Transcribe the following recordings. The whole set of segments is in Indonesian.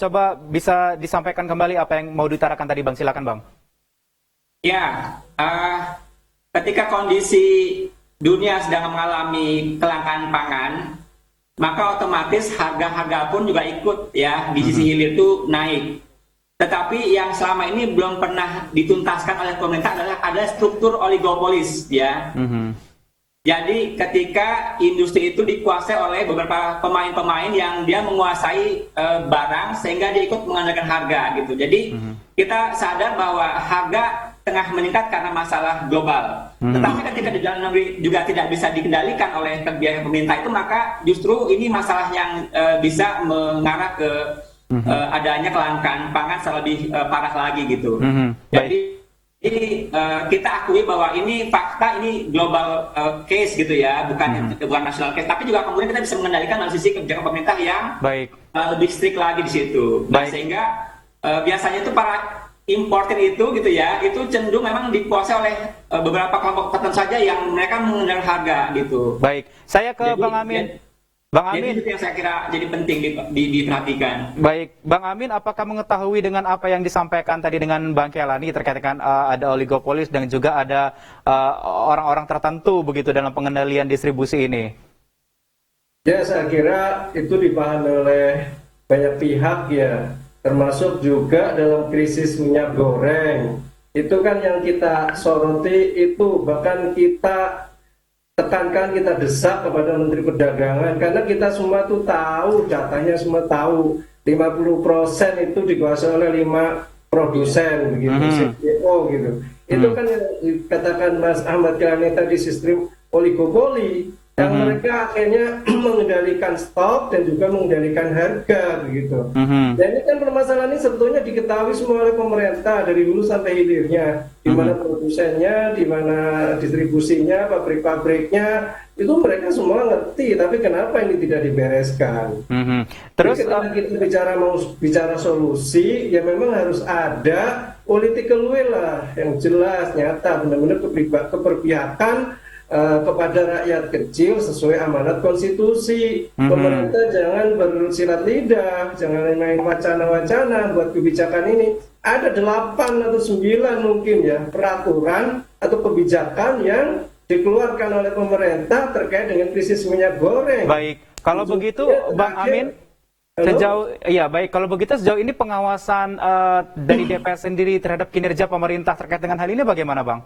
coba bisa disampaikan kembali apa yang mau diutarakan tadi Bang, silakan Bang. Ya, ketika kondisi dunia sedang mengalami kelangkaan pangan, maka otomatis harga-harga pun juga ikut ya di sisi hilir itu naik. Tetapi yang selama ini belum pernah dituntaskan oleh pemerintah adalah ada struktur oligopolis ya. Jadi ketika industri itu dikuasai oleh beberapa pemain-pemain yang dia menguasai barang sehingga dia ikut mengandalkan harga gitu. Jadi kita sadar bahwa harga tengah meningkat karena masalah global. Tetapi ketika di dalam negeri juga tidak bisa dikendalikan oleh kebijakan pemerintah itu, maka justru ini masalah yang bisa mengarah ke adanya kelangkaan pangan secara lebih parah lagi gitu. Jadi ini kita akui bahwa ini fakta, ini global case gitu ya, bukan national case, tapi juga kemudian kita bisa mengendalikan dari sisi kebijakan pemerintah yang lebih strict lagi di situ. Nah, sehingga biasanya itu para importer itu gitu ya, itu cenderung memang dikuasai oleh beberapa kelompok tertentu saja yang mereka mengendalikan harga gitu. Baik, saya ke Bang Amin. Bang Amin, itu yang saya kira jadi penting diperhatikan. Baik, Bang Amin, apakah mengetahui dengan apa yang disampaikan tadi dengan Bang Kelani terkait dengan ada oligopolis dan juga ada orang-orang tertentu begitu dalam pengendalian distribusi ini? Ya, saya kira itu dipahami oleh banyak pihak ya, termasuk juga dalam krisis minyak goreng. Itu kan yang kita soroti, itu bahkan kita tekankan, kita desak kepada Menteri Perdagangan, karena kita semua tuh tahu, datanya semua tahu 50% itu dikuasai oleh 5 produsen begitu, CPO gitu. Itu kan yang dikatakan Mas Ahmad Kelani tadi, sistem oligopoli yang mereka akhirnya mengendalikan stok dan juga mengendalikan harga begitu. Dan ini kan permasalahan ini sebetulnya diketahui semua oleh pemerintah dari hulu sampai hilirnya, di mana produsennya, di mana distribusinya, pabrik-pabriknya, itu mereka semua ngerti, tapi kenapa ini tidak dibereskan? Terus ketika kita mau bicara solusi, ya memang harus ada political will lah yang jelas, nyata, benar-benar keberpihakan kepada rakyat kecil sesuai amanat konstitusi. Pemerintah jangan bersilat lidah, jangan main wacana-wacana buat kebijakan ini. Ada 8 atau 9 mungkin ya peraturan atau kebijakan yang dikeluarkan oleh pemerintah terkait dengan krisis minyak goreng. Baik, kalau begitu Bang Amin, kalau begitu sejauh ini pengawasan dari DPR sendiri terhadap kinerja pemerintah terkait dengan hal ini bagaimana, Bang?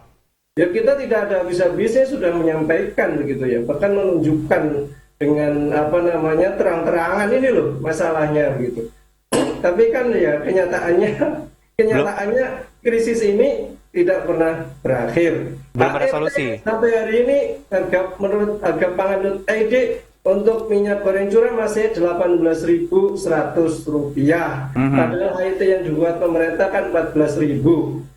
Ya, kita tidak ada habis-habisnya sudah menyampaikan begitu ya, bahkan menunjukkan dengan terang-terangan ini loh masalahnya begitu. Tapi kan ya kenyataannya krisis ini tidak pernah berakhir. Belum ada solusi. Sampai hari ini menurut harga pangan.id untuk minyak goreng curah masih Rp18.100. Padahal HIT yang dibuat pemerintah kan Rp14.000.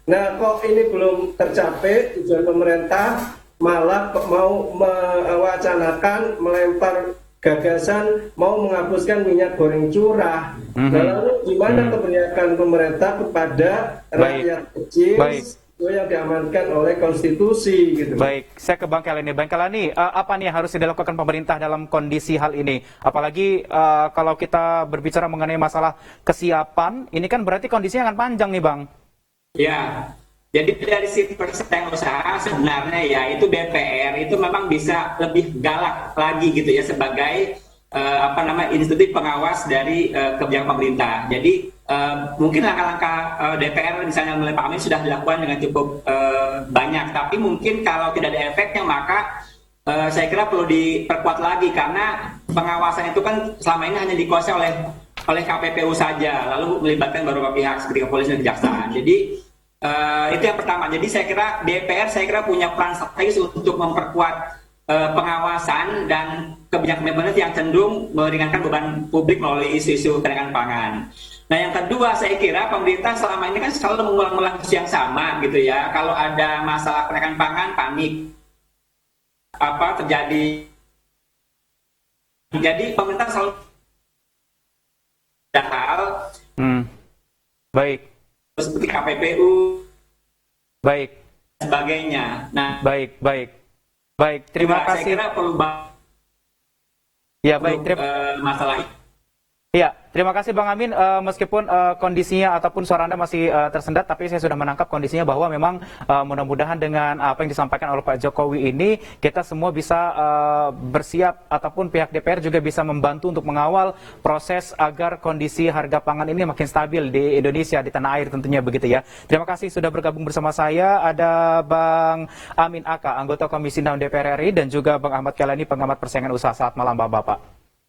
Nah, kok ini belum tercapai tujuan pemerintah, malah mau mewacanakan, melempar gagasan mau menghapuskan minyak goreng curah. Lalu gimana keberpihakan pemerintah kepada rakyat kecil yang diamankan oleh konstitusi gitu. Baik, saya ke Bang Kelani. Bang Kelani, apa nih yang harus dilakukan pemerintah dalam kondisi hal ini? Apalagi kalau kita berbicara mengenai masalah kesiapan, ini kan berarti kondisinya akan panjang nih, Bang. Ya, jadi dari sisi usaha sebenarnya ya itu DPR itu memang bisa lebih galak lagi gitu ya sebagai institusi pengawas dari kebijakan pemerintah. Jadi mungkin langkah-langkah DPR misalnya melalui Pak Amin sudah dilakukan dengan cukup banyak, tapi mungkin kalau tidak ada efeknya maka saya kira perlu diperkuat lagi, karena pengawasan itu kan selama ini hanya dikuasai oleh KPPU saja, lalu melibatkan beberapa pihak seperti kepolisian dan kejaksaan. Jadi itu yang pertama. Jadi saya kira DPR punya peran strategis untuk memperkuat pengawasan dan kebijakan pemerintah yang cenderung meringankan beban publik melalui isu-isu kenaikan pangan. Nah, yang kedua, saya kira pemerintah selama ini kan selalu mengulang-ulang isu yang sama gitu ya. Kalau ada masalah kenaikan pangan, panik terjadi. Jadi pemerintah selalu ada hal baik seperti KPPU, baik sebagainya. Nah, baik, terima kasih. Saya kira perlu ya baik, masalah Iya, terima kasih Bang Amin. Meskipun kondisinya ataupun suara Anda masih tersendat, tapi saya sudah menangkap kondisinya bahwa memang mudah-mudahan dengan apa yang disampaikan oleh Pak Jokowi ini, kita semua bisa bersiap ataupun pihak DPR juga bisa membantu untuk mengawal proses agar kondisi harga pangan ini makin stabil di Indonesia, di tanah air tentunya begitu ya. Terima kasih sudah bergabung bersama saya. Ada Bang Amin Aka, anggota Komisi 6 DPR RI, dan juga Bang Ahmad Kelani, pengamat persaingan usaha. Selamat malam Bapak-Bapak.